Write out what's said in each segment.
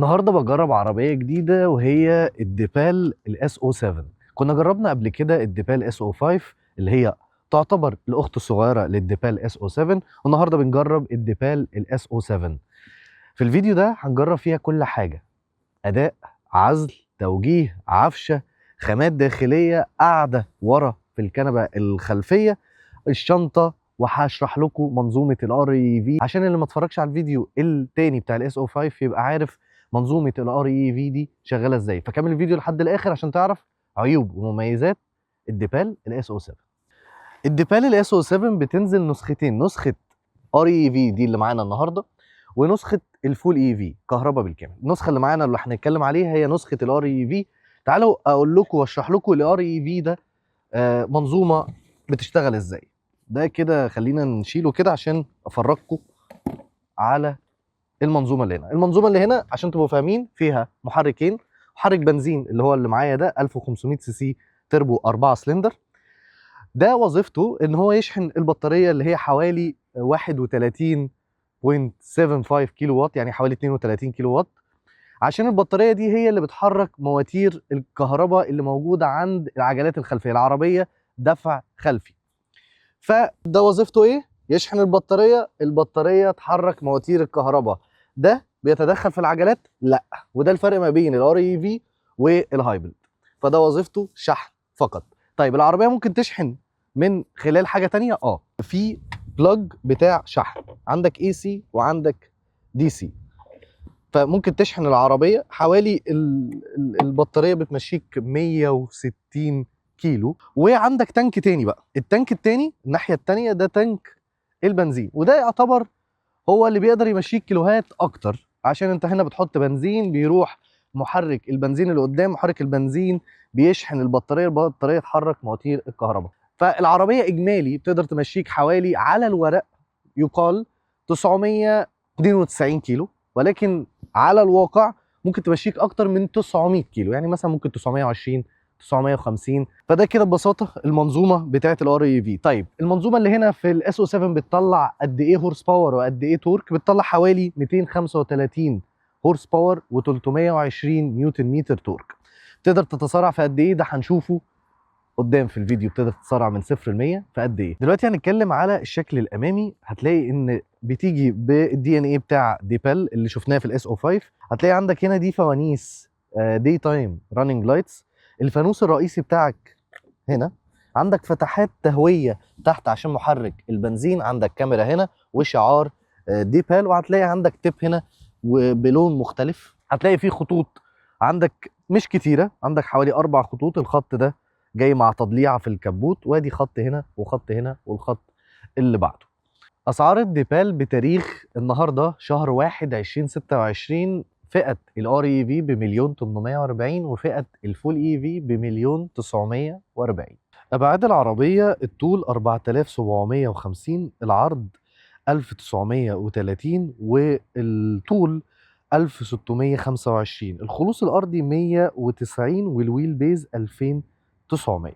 النهارده بجرب عربية جديدة وهي الديبال الاس او 7. كنا جربنا قبل كده الديبال اس او 5 اللي هي تعتبر الاخت الصغيرة للديبال اس او 7، والنهارده بنجرب الديبال الاس او 7. في الفيديو ده هنجرب فيها كل حاجة: اداء، عزل، توجيه، عفشة، خامات داخلية، قاعدة ورا في الكنبة الخلفية، الشنطة، وهشرح لكم منظومة الار اي في عشان اللي ما اتفرجش على الفيديو التاني بتاع الاس او 5 يبقى عارف منظومة الار اي في دي شغالة ازاي. فكمل الفيديو لحد الاخر عشان تعرف عيوب ومميزات الديبال الاس او 7. الديبال الاس او 7 بتنزل نسختين: نسخة ار اي في دي اللي معانا النهارده، ونسخة الفول اي في كهرباء بالكامل. النسخة اللي معانا اللي هنتكلم عليها هي نسخة الار اي في. تعالوا اقول لكم واشرح لكم الار اي في ده منظومة بتشتغل ازاي. ده كده خلينا نشيله كده عشان افرجكم على المنظومه اللي هنا. المنظومه اللي هنا عشان تبقوا فاهمين فيها محركين: محرك بنزين اللي هو اللي معايا ده 1500 سي سي تربو 4 سلندر. ده وظيفته ان هو يشحن البطاريه اللي هي حوالي 31.75 كيلو وات، يعني حوالي 32 كيلو وات، عشان البطاريه دي هي اللي بتحرك مواتير الكهرباء اللي موجوده عند العجلات الخلفيه العربيه، دفع خلفي. فده وظيفته ايه؟ يشحن البطاريه تحرك مواتير الكهرباء. ده بيتدخل في العجلات؟ لا. وده الفرق ما بين الار اي في والهايبريد. فده وظيفته شحن فقط. طيب العربيه ممكن تشحن من خلال حاجه تانية؟ في بلاج بتاع شحن، عندك اي سي وعندك دي سي. فممكن تشحن العربيه حوالي البطاريه بتمشيك 160 كيلو. وعندك تانك تاني بقى، التانك التاني الناحيه التانيه ده تانك البنزين، وده يعتبر هو اللي بيقدر يمشيك كيلوهات اكتر، عشان انت هنا بتحط بنزين بيروح محرك البنزين اللي قدام، محرك البنزين بيشحن البطاريه تحرك مواتير الكهرباء. فالعربيه اجمالي بتقدر تمشيك حوالي على الورق يقال 992 كيلو، ولكن على الواقع ممكن تمشيك اكتر من 900 كيلو، يعني مثلا ممكن 920 950. فده كده ببساطه المنظومه بتاعه الار اي في. طيب المنظومه اللي هنا في الاس او 7 بتطلع قد ايه هورس باور وقد ايه تورك؟ بتطلع حوالي 235 هورس باور و320 نيوتن متر تورك. تقدر تتسارع في قد ايه؟ ده هنشوفه قدام في الفيديو. بتقدر تتسارع من 0 ل 100 في قد ايه. دلوقتي هنتكلم على الشكل الامامي. هتلاقي ان بتيجي بالدي ان اي بتاع ديبال اللي شفناه في الاس او 5. هتلاقي عندك هنا دي فوانيس داي تايم راننج لايتس. الفانوس الرئيسي بتاعك هنا، عندك فتحات تهويه تحت عشان محرك البنزين، عندك كاميرا هنا وشعار ديبال، وهتلاقي عندك تيب هنا وبلون مختلف. هتلاقي فيه خطوط عندك مش كتيره، عندك حوالي 4 خطوط. الخط ده جاي مع تضليعه في الكبوت، وادي خط هنا وخط هنا والخط اللي بعده. اسعار الديبال بتاريخ النهارده شهر 1 2026: فئه الار اي في بمليون 840، وفئه الفول اي في بمليون 940. ابعاد العربيه: الطول 4750، العرض 1930، والطول 1625. الخلوص الارضي 190، والويل بيز 2900.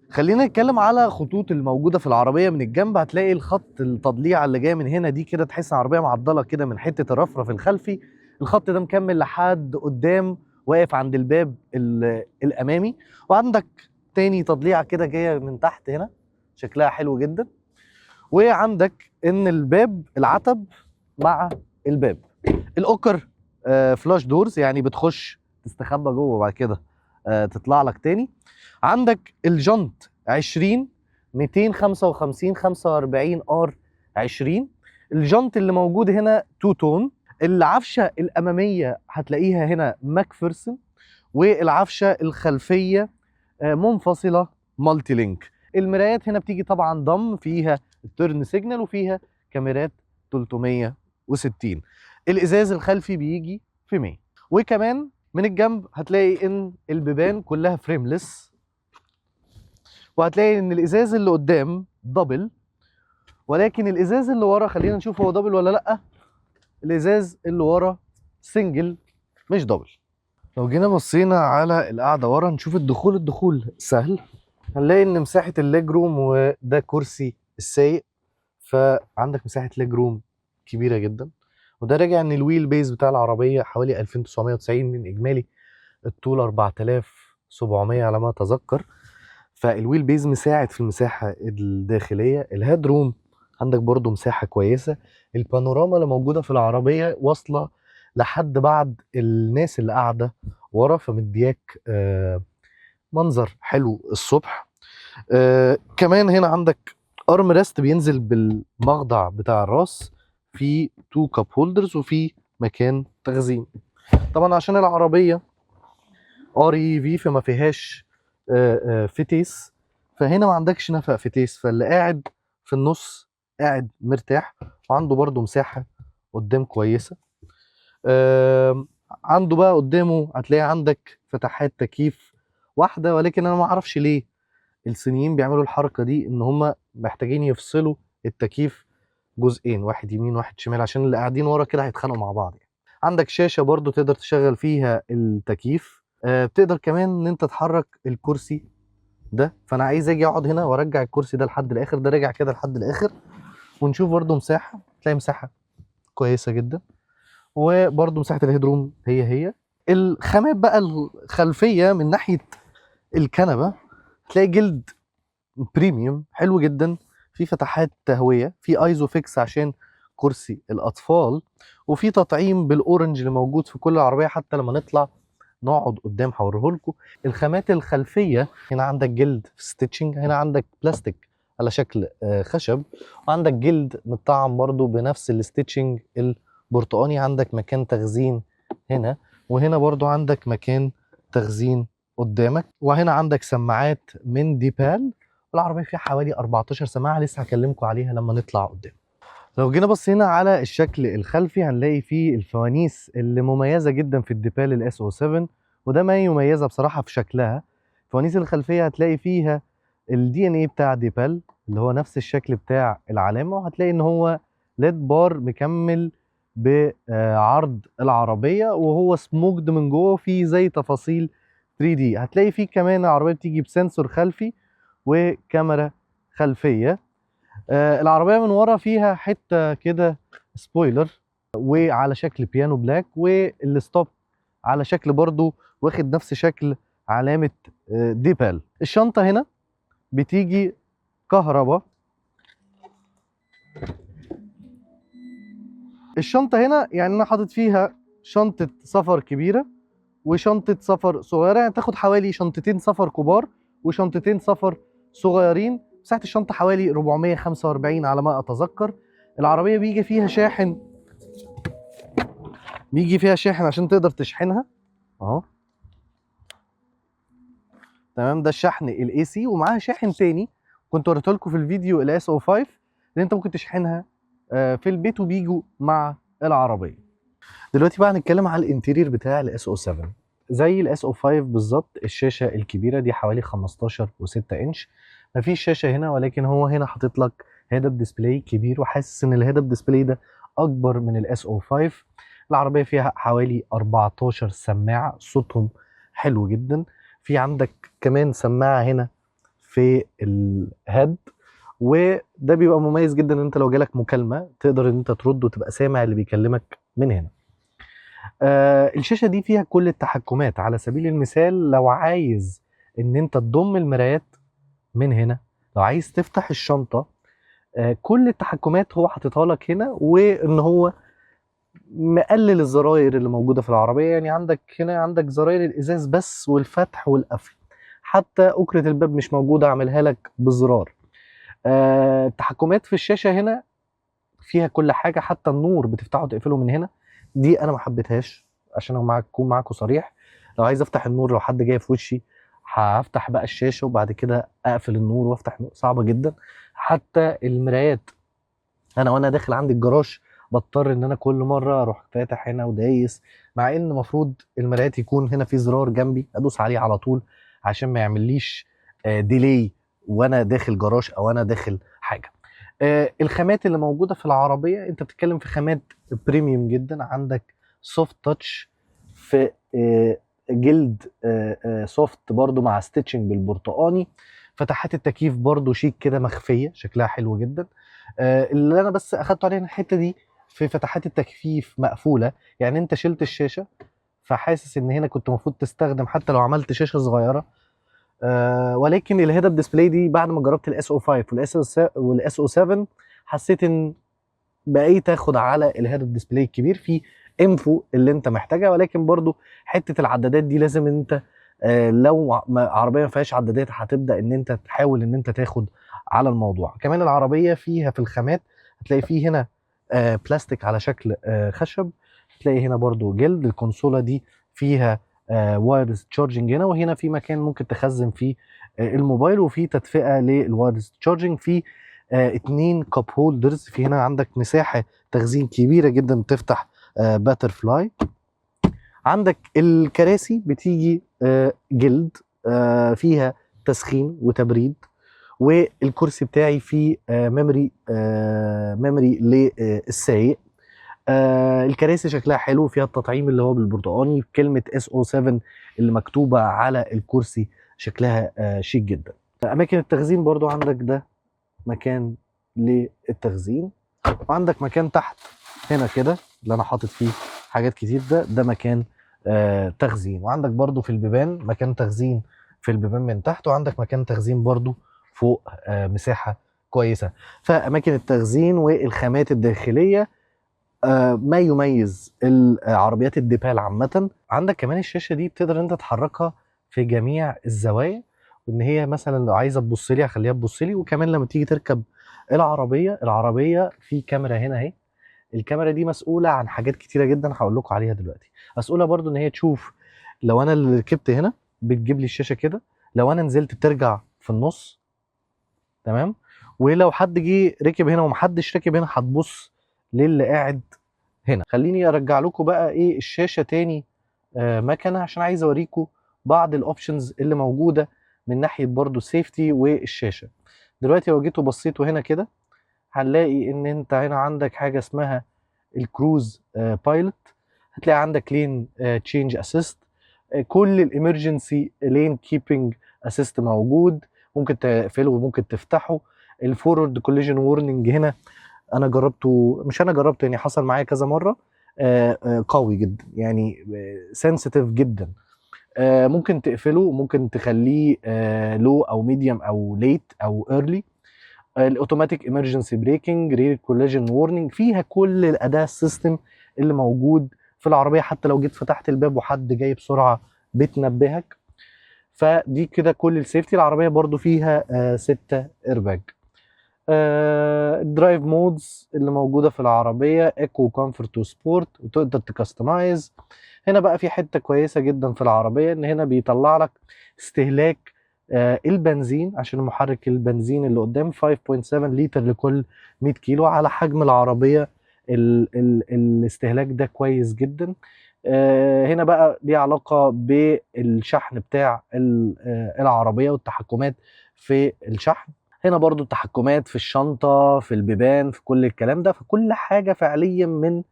خلينا نتكلم على خطوط الموجوده في العربيه من الجنب. هتلاقي الخط التضليعه اللي جايه من هنا دي كده تحس العربيه معضله كده من حته الرفرف الخلفي. الخط ده مكمل لحد قدام واقف عند الباب الامامي. وعندك تاني تضليعه كده جايه من تحت هنا شكلها حلو جدا. وعندك ان الباب العتب مع الباب الاوكر فلاش دورز، يعني بتخش تستخبى جوه وبعد كده تطلع لك تاني. عندك الجنط 20 255 45 ار 20. الجنط اللي موجود هنا تو تون. العفشه الاماميه هتلاقيها هنا ماكفيرسون، والعفشه الخلفيه منفصله مالتي لينك. المرايات هنا بتيجي طبعا ضم، فيها التيرن سيجنال وفيها كاميرات 360. الازاز الخلفي بيجي في 100. وكمان من الجنب هتلاقي ان البيبان كلها فريملس، وهتلاقي ان الازاز اللي قدام دبل، ولكن الازاز اللي ورا خلينا نشوف هو دبل ولا لا. الازاز اللي ورا سنجل مش دبل. لو جينا بصينا على القعده ورا نشوف الدخول سهل. هنلاقي ان مساحه الليج روم، وده كرسي السايق، فعندك مساحه ليج روم كبيره جدا. وده راجع ان الويل بيز بتاع العربيه حوالي 2990 من اجمالي الطول 4700 على ما اتذكر. فالويل بيز مساعد في المساحه الداخليه. الهيد روم عندك برضو مساحه كويسه. البانوراما اللي موجوده في العربيه واصله لحد بعد الناس اللي قاعده ورا، فمدياك منظر حلو الصبح. كمان هنا عندك ارم ريست بينزل بالمخضع بتاع الراس، في 2 كاب هولدرز وفي مكان تخزين. طبعا عشان العربيه ار اي في فما فيهاش فتيس، فهنا ما عندكش نفق فتيس، فاللي قاعد في النص قاعد مرتاح، وعنده برضو مساحه قدام كويسه. عنده بقى قدامه هتلاقي عندك فتحات تكييف واحده، ولكن انا ما اعرفش ليه الصينيين بيعملوا الحركه دي، ان هم محتاجين يفصلوا التكييف جزئين، واحد يمين واحد شمال، عشان اللي قاعدين ورا كده هيتخانقوا مع بعض يعني. عندك شاشه برضو تقدر تشغل فيها التكييف. بتقدر كمان ان انت تحرك الكرسي ده، فانا عايز اجي اقعد هنا وارجع الكرسي ده لحد الاخر، ده راجع كده لحد الاخر، ونشوف برضو مساحه، تلاقي مساحه كويسه جدا. وبرضو مساحه الهيدروم هي الخامات بقى الخلفيه من ناحيه الكنبه، تلاقي جلد بريميوم حلو جدا، في فتحات تهويه، في ايزو فيكس عشان كرسي الاطفال، وفي تطعيم بالاورنج اللي موجود في كل العربيه، حتى لما نطلع نقعد قدام هوريه لكم. الخامات الخلفيه هنا عندك جلد ستيتشنج، هنا عندك بلاستيك على شكل خشب، وعندك جلد متطعم برضو بنفس الستيتشنج البرتقاني. عندك مكان تخزين هنا، وهنا برضو عندك مكان تخزين قدامك، وهنا عندك سماعات من ديبال. العربيه فيها حوالي 14 سماعه، لسه هكلمكم عليها لما نطلع قدام. لو جينا بصينا على الشكل الخلفي هنلاقي فيه الفوانيس اللي مميزه جدا في الديبال الاس او 7، وده ما يميزها بصراحه في شكلها. الفوانيس الخلفيه هتلاقي فيها الدي ان اي بتاع ديبال اللي هو نفس الشكل بتاع العلامه، وهتلاقي ان هو ليد بار مكمل بعرض العربيه، وهو سموكد من جوه، وفيه زي تفاصيل 3 دي. هتلاقي فيه كمان العربيه بتيجي بسنسور خلفي وكاميرا خلفيه. العربيه من ورا فيها حته كده سبويلر وعلى شكل بيانو بلاك، والستوب على شكل برضو واخد نفس شكل علامه ديبال. الشنطه هنا بتيجي كهرباء. الشنطه هنا يعني انا حاطط فيها شنطه سفر كبيره وشنطه سفر صغيره، يعني تاخد حوالي شنطتين سفر كبار وشنطتين سفر صغيرين. مساحه الشنطه حوالي 445 على ما اتذكر. العربيه بيجي فيها شاحن عشان تقدر تشحنها اهو، تمام. ده الشحن الاي سي، ومعاها شاحن تاني كنت وريته لكم في الفيديو الاس او 5 اللي انت ممكن تشحنها في البيت، وبيجوا مع العربيه. دلوقتي بقى هنتكلم على الانتيرير بتاع الاس او 7. زي الاس او 5 بالظبط، الشاشه الكبيره دي حوالي 15 و6 انش. مفيش شاشه هنا، ولكن هو هنا حاطط لك هيد اب ديسبلاي كبير، وحاسس ان الهيد اب ديسبلاي ده اكبر من الاس او 5. العربيه فيها حوالي 14 سماعه، صوتهم حلو جدا. في عندك كمان سماعه هنا في الهيد، وده بيبقى مميز جدا ان انت لو جالك مكالمه تقدر ان انت ترد وتبقى سامع اللي بيكلمك من هنا. الشاشه دي فيها كل التحكمات. على سبيل المثال لو عايز ان انت تضم المرايات من هنا، لو عايز تفتح الشنطه، كل التحكمات هو حاططها لك هنا، وان هو مقلل الزراير اللي موجوده في العربيه. يعني عندك هنا عندك زراير الازاز بس والفتح والقفل، حتى اكره الباب مش موجوده، عاملها لك بزرار. التحكمات في الشاشه هنا فيها كل حاجه، حتى النور بتفتحه وتقفله من هنا. دي انا ما حبيتهاش عشان اكون معاكم صريح. لو عايز افتح النور لو حد جاي في وشي هفتح بقى الشاشه وبعد كده اقفل النور وافتح النور، صعبه جدا. حتى المرايات انا وانا داخل عندي الجراج بضطر ان انا كل مره اروح فاتح هنا ودايس، مع ان المفروض المرايات يكون هنا في زرار جنبي ادوس عليه على طول عشان ما يعمليش ديلي وانا داخل جراج او انا داخل حاجه. الخامات اللي موجوده في العربيه انت بتتكلم في خامات بريميوم جدا. عندك سوفت تاتش في جلد سوفت برضو مع ستيتشنج بالبرتقاني. فتحات التكييف برضو شيك كده مخفيه، شكلها حلو جدا. اللي انا بس اخدته عليها الحته دي في فتحات التجفيف مقفوله، يعني انت شلت الشاشه فحاسس ان هنا كنت المفروض تستخدم حتى لو عملت شاشه صغيره. ولكن الهيد اب ديسبلاي دي بعد ما جربت الاس او 5 والاس او 7 حسيت ان بقيت اخد على الهيد اب ديسبلاي الكبير في انفو اللي انت محتاجها. ولكن برضو حته العدادات دي لازم انت لو عربيه ما فيهاش عدادات هتبدا ان انت تحاول ان انت تاخد على الموضوع. كمان العربيه فيها في الخامات هتلاقي فيه هنا بلاستيك على شكل خشب، هتلاقي هنا برضو جلد. الكونسوله دي فيها وايرلس تشارجنج هنا، وهنا في مكان ممكن تخزن فيه الموبايل، وفي تدفئه للوايرلس تشارجنج. في 2 كاب هولدرز، في هنا عندك مساحه تخزين كبيره جدا تفتح باتر فلاي. عندك الكراسي بتيجي جلد فيها تسخين وتبريد، والكرسي بتاعي فيه ميموري للسايق. الكراسي شكلها حلو، فيها التطعيم اللي هو بالبرتقاني، كلمة SO7 اللي مكتوبة على الكرسي شكلها شيك جدا. أماكن التخزين برضو عندك ده مكان للتخزين، وعندك مكان تحت هنا كده اللي أنا حاطط فيه حاجات كتير، ده مكان تخزين. وعندك برضو في البيبان مكان تخزين في البيبان من تحت، وعندك مكان تخزين برضو فوق مساحة كويسة. فأماكن التخزين والخامات الداخلية ما يميز العربيات الديبال عامة. عندك كمان الشاشة دي بتقدر انت تحركها في جميع الزوايا، وان هي مثلا لو عايزة تبص لي هخليها تبص لي. وكمان لما تيجي تركب العربية في كاميرا هنا اهي، الكاميرا دي مسؤولة عن حاجات كتيرة جدا هقول لكم عليها دلوقتي. مسؤولة برضو ان هي تشوف لو انا اللي ركبت هنا بتجيب لي الشاشة كده، لو انا نزلت بترجع في النص، تمام. ولو حد جه ركب هنا ومحدش راكب هنا هتبص للي قاعد هنا. خليني ارجع لكم بقى ايه الشاشه تاني مكنه، عشان عايز اوريكم بعض الاوبشنز اللي موجوده من ناحيه برضو السيفتي والشاشه. دلوقتي لو جيتوا بصيتوا هنا كده هنلاقي ان انت هنا عندك حاجه اسمها الكروز بايلوت، هتلاقي عندك لين تشينج اسيست، كل الامرجنسي لين كيبنج اسيست موجود، ممكن تقفله وممكن تفتحه. الفورورد كوليجن وورنينج هنا انا جربته، مش انا جربته يعني حصل معايا كذا مره، قوي جدا يعني سنسيتيف جدا. ممكن تقفله، ممكن تخليه لو او ميديوم او ليت او ايرلي. الاوتوماتيك امرجنسي بريكنج، رير كوليجن وورنينج، فيها كل الاداء السيستم اللي موجود في العربيه. حتى لو جيت فتحت الباب وحد جاي بسرعه بتنبهك. فدي كده كل السيفتي. العربيه برضو فيها 6 ايرباج. الدرايف مودز اللي موجوده في العربيه ايكو، كومفورت، وسبورت، وتقدر تكستمايز. هنا بقى في حته كويسه جدا في العربيه، ان هنا بيطلع لك استهلاك البنزين، عشان محرك البنزين اللي قدام 5.7 لتر لكل 100 كيلو. على حجم العربيه الاستهلاك ده كويس جدا. هنا بقى ليه علاقه بالشحن بتاع العربيه والتحكمات في الشحن. هنا برضو التحكمات في الشنطة، في البيبان، في كل الكلام ده، فكل حاجة فعليا من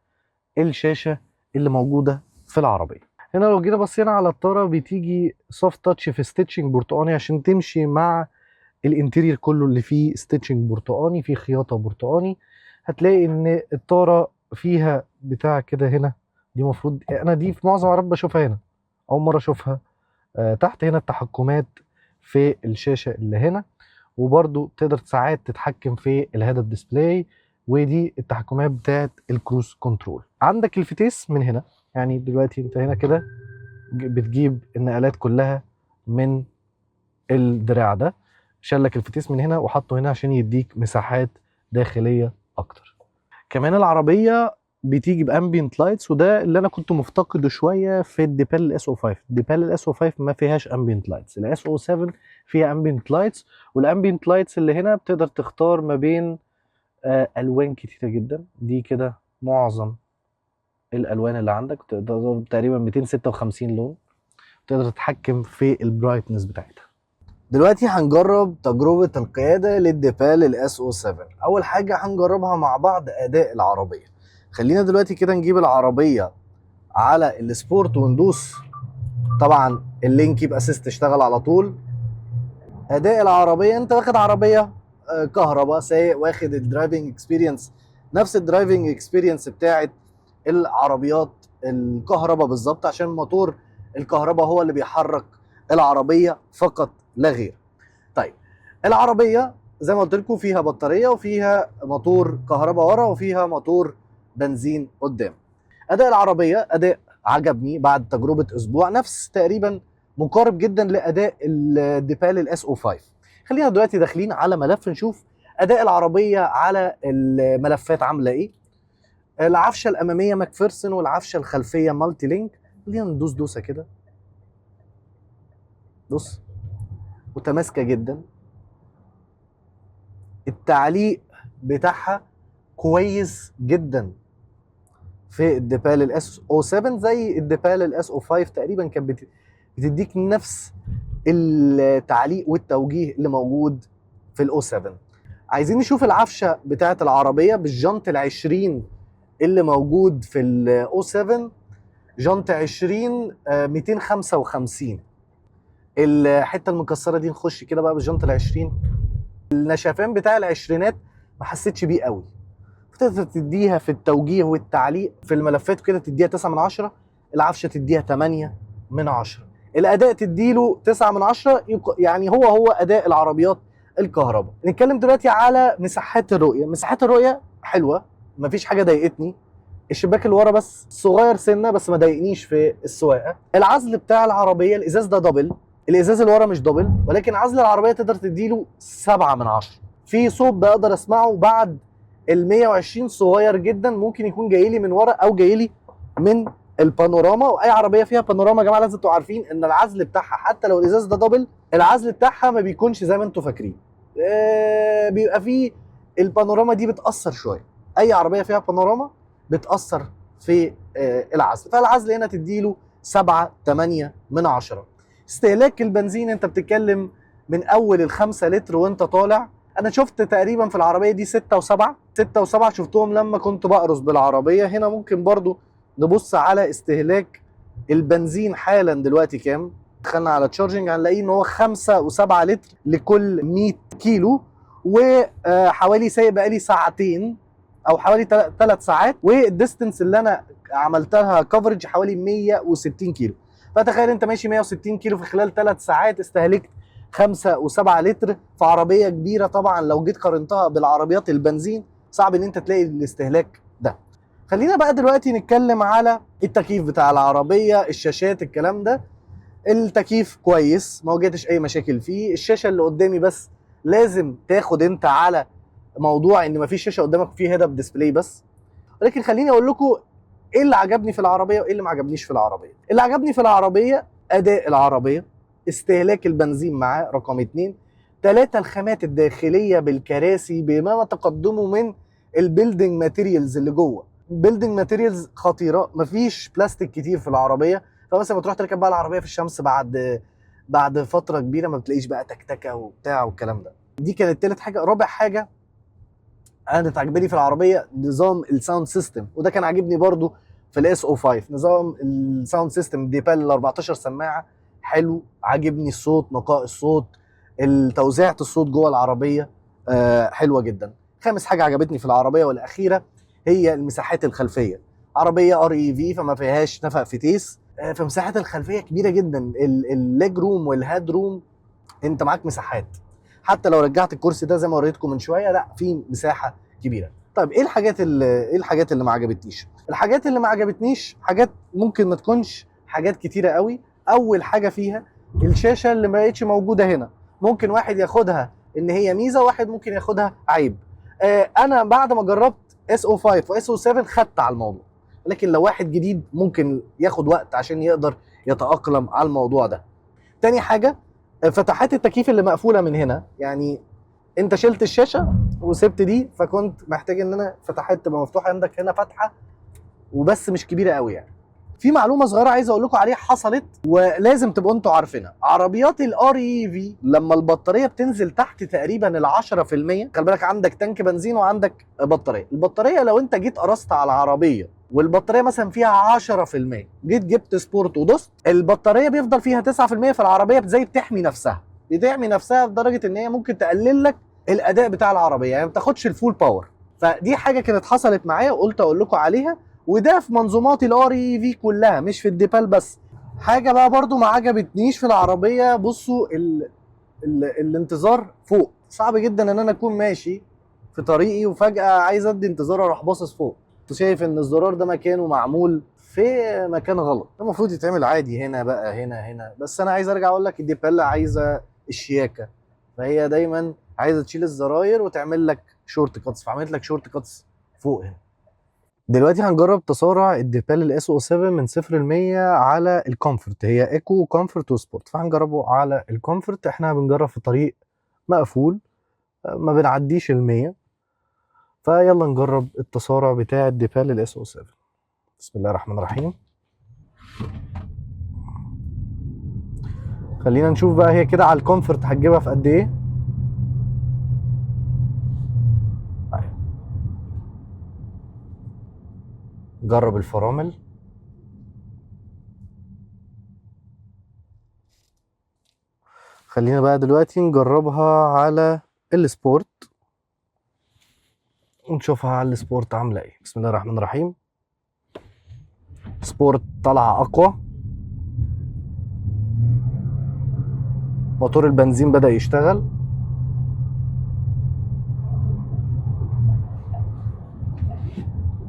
الشاشة اللي موجودة في العربية. هنا لو جينا بصينا على الطارة بتيجي سوفت تاتش في ستيتشنج برتقاني عشان تمشي مع الانتيرير كله اللي فيه ستيتشنج برتقاني، فيه خياطة برتقاني. هتلاقي ان الطارة فيها بتاع كده هنا، دي مفروض انا دي في معظم العربيات بشوفها هنا، اول مرة اشوفها تحت. هنا التحكمات في الشاشة اللي هنا، وبرضو تقدر ساعات تتحكم في الهيد اب ديسبلاي، ودي التحكمات بتاعت الكروز كنترول. عندك الفتيس من هنا، يعني دلوقتي انت هنا كده بتجيب النقلات كلها من الدراع ده، شالك الفتيس من هنا وحطه هنا عشان يديك مساحات داخلية اكتر. كمان العربية بتيجي بامبينت لايتس، وده اللي انا كنت مفتقده شويه في الديبال الاس او 5. الديبال الاس او 5 ما فيهاش امبينت لايتس، الاس او 7 فيها امبينت لايتس. والامبينت لايتس اللي هنا بتقدر تختار ما بين الوان كتيره جدا. دي كده معظم الالوان اللي عندك، تقدر تقريبا 256 لون، تقدر تتحكم في البرايتنس بتاعتها. دلوقتي هنجرب تجربة القيادة للديبال الاس او 7. اول حاجة هنجربها مع بعض اداء العربية. خلينا دلوقتي كده نجيب العربية على السبورت وندوس طبعا اللينك يبقى اسيست اشتغل على طول. اداء العربية، انت واخد عربية كهرباء، سايق واخد الدرايفنج اكسبيرينس نفس الدرايفنج اكسبيرينس بتاعت العربيات الكهرباء بالظبط، عشان موتور الكهرباء هو اللي بيحرك العربيه فقط لا غير. طيب العربيه زي ما قلت لكم فيها بطاريه وفيها موتور كهرباء ورا وفيها موتور بنزين قدام. اداء العربيه اداء عجبني بعد تجربه اسبوع، نفس تقريبا مقارب جدا لاداء الديبال الاس او 5. خلينا دلوقتي داخلين على ملف نشوف اداء العربيه على الملفات عامله ايه. العفشه الاماميه ماكفيرسون والعفشه الخلفيه مالتي لينك. خلينا ندوس دوسه كده، بص متماسكه جدا. التعليق بتاعها كويس جدا في الديبال الاس او 7 زي الديبال الاس او 5 تقريبا، كانت بتديك نفس التعليق والتوجيه اللي موجود في الاو 7. عايزين نشوف العفشه بتاعت العربيه بالجنط ال20 اللي موجود في الاو 7. جنط 20 255. الحته المكسره دي نخش كده بقى بالجنط ال20. النشفان بتاع العشرينات ما حسيتش بيه قوي، فتقدر تديها في التوجيه والتعليق في الملفات كده تديها 9/10، العفشه تديها 8/10، الاداء تديله 9/10. يعني هو اداء العربيات الكهرباء. نتكلم دلوقتي على مساحات الرؤيه. مساحات الرؤيه حلوه، مفيش حاجه ضايقتني. الشباك اللي ورا بس صغير سنه بس ما ضايقنيش في السواقه. العزل بتاع العربيه الازاز ده دبل، الازاز اللي ورا مش دبل، ولكن عزل العربيه تقدر تديله 7/10. في صوت بقدر اسمعه بعد ال 120 صغير جدا، ممكن يكون جاي لي من ورا او جاي لي من البانوراما. واي عربيه فيها بانوراما يا جماعه لازم تبقوا عارفين ان العزل بتاعها حتى لو الازاز ده دبل، العزل بتاعها ما بيكونش زي ما انتم فاكرين. بيبقى فيه البانوراما دي بتاثر شويه. اي عربيه فيها بانوراما بتاثر في العزل، فالعزل هنا تديله 7/8. استهلاك البنزين انت بتتكلم من اول ال5 لتر وانت طالع. انا شفت تقريبا في العربيه دي 6 و7 شفتهم لما كنت بقرص بالعربيه. هنا ممكن برضو نبص على استهلاك البنزين حالا دلوقتي كام. دخلنا على تشارجنج هنلاقيه ان هو 5 و7 لتر لكل 100 كيلو، وحوالي سايق بقالي ساعتين او حوالي 3 ساعات، والديستنس اللي انا عملتها كفرج حوالي 160 كيلو. فتخيل انت ماشي 160 كيلو في خلال 3 ساعات استهلكت 5 و7 لتر في عربيه كبيره. طبعا لو جيت قارنتها بالعربيات البنزين صعب ان انت تلاقي الاستهلاك ده. خلينا بقى دلوقتي نتكلم على التكييف بتاع العربيه، الشاشات، الكلام ده. التكييف كويس، ما واجهتش اي مشاكل فيه. الشاشه اللي قدامي بس لازم تاخد انت على موضوع ان مفيش شاشه قدامك فيه هيد اب ديسبلاي بس. ولكن خليني اقول لكم ايه اللي عجبني في العربيه وايه اللي ما عجبنيش في العربيه. اللي عجبني في العربيه اداء العربيه، استهلاك البنزين معاه رقم 2، 3 الخامات الداخليه بالكراسي بما تقدمه من البيلدنج ماتيريالز اللي جوه. بيلدنج ماتيريالز خطيره، مفيش بلاستيك كتير في العربيه. فمثلا بتروح تركب بقى العربيه في الشمس بعد فتره كبيره ما بتلاقيش بقى تكتكه وبتاع والكلام ده. دي كانت تالت حاجه. رابع حاجه انا عجباني في العربيه نظام الساوند سيستم، وده كان عاجبني برضو في الاس او 5. نظام الساوند سيستم ديبال ال 14 سماعه حلو، عاجبني الصوت، نقاء الصوت، توزيعة الصوت جوه العربيه حلوه جدا. خامس حاجه عجبتني في العربيه والاخيره هي المساحات الخلفيه. عربيه ار اي في فما فيهاش نفق فتيس، فمساحات الخلفيه كبيره جدا. الليج روم والهاد روم انت معاك مساحات، حتى لو رجعت الكرسي ده زي ما وريتكم من شويه لا في مساحه كبيره. طيب ايه الحاجات اللي ما عجبتنيش؟ الحاجات اللي ما عجبتنيش حاجات ممكن ما تكونش حاجات كتيره قوي. اول حاجه فيها الشاشه اللي ما بقتش موجوده هنا. ممكن واحد ياخدها ان هي ميزه، واحد ممكن ياخدها عيب. انا بعد ما جربت اس او 5 واس او 7 خدت على الموضوع، لكن لو واحد جديد ممكن ياخد وقت عشان يقدر يتاقلم على الموضوع ده. تاني حاجه فتحات التكييف اللي مقفوله من هنا، يعني انت شلت الشاشه وسبت دي، فكنت محتاج ان انا فتحات تبقى مفتوحه. عندك هنا فتحه وبس مش كبيره قوي يعني. في معلومه صغيره عايز اقول لكم عليها حصلت ولازم تبقوا انتوا عارفينها. عربيات الار اي في لما البطاريه بتنزل تحت تقريبا ال 10%، خلي بالك عندك تانك بنزين وعندك بطاريه. البطاريه لو انت جيت قرصت على العربيه والبطاريه مثلا فيها 10%، جيت جبت سبورت ودوست، البطاريه بيفضل فيها 9% في العربيه، زي بتحمي نفسها لدرجه ان هي ممكن تقلل لك الاداء بتاع العربيه، يعني ما بتاخدش الفول باور. فدي حاجه كانت حصلت معايا وقلت اقول لكم عليها، وده في منظومات الار اي في كلها مش في الديبال بس. حاجه بقى برضو ما عجبتنيش في العربيه، بصوا الانتظار فوق. صعب جدا ان انا اكون ماشي في طريقي وفجاه عايز ادي انتظار اروح باصص فوق. كنت شايف ان الزرار ده مكانه معمول في مكان غلط، المفروض يتعمل عادي هنا بقى، هنا. بس انا عايز ارجع اقول لك الديبال عايزه الشياكه، فهي دايما عايزه تشيل الزراير وتعمل لك شورت كاتس، فعملت لك شورت كاتس فوق هنا. دلوقتي هنجرب تسارع الديبال الاس او 7 من 0 ل 100 على الكومفورت. هي ايكو وكومفورت وسبورت، فهنجربه على الكومفورت. احنا بنجرب في طريق مقفول ما بنعديش ال 100، فيلا نجرب التسارع بتاع الديبال الاس او 7. بسم الله الرحمن الرحيم. خلينا نشوف بقى هي كده على الكومفورت هتجيبها في قد ايه. جرب الفرامل. خلينا بقى دلوقتي نجربها على السبورت ونشوفها على السبورت عامله ايه. بسم الله الرحمن الرحيم. سبورت طالعه اقوى، موتور البنزين بدأ يشتغل.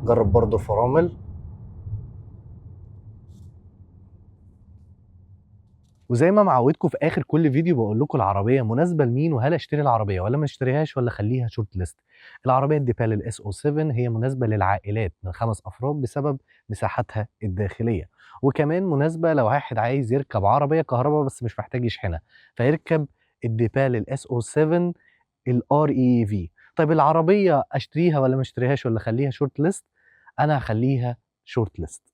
جرب برضو الفرامل. وزي ما معودكم في اخر كل فيديو بقول لكم العربيه مناسبه لمين، وهل اشتري العربيه ولا ما اشتريهاش ولا اخليها شورت ليست. العربيه الديبال الاس او 7 هي مناسبه للعائلات من 5 افراد بسبب مساحتها الداخليه، وكمان مناسبه لو واحد عايز يركب عربيه كهرباء بس مش محتاج يشحنها فيركب الديبال الاس او 7 الار اي في. طيب العربيه اشتريها ولا ما اشتريهاش ولا اخليها شورت ليست؟ انا هخليها شورت ليست.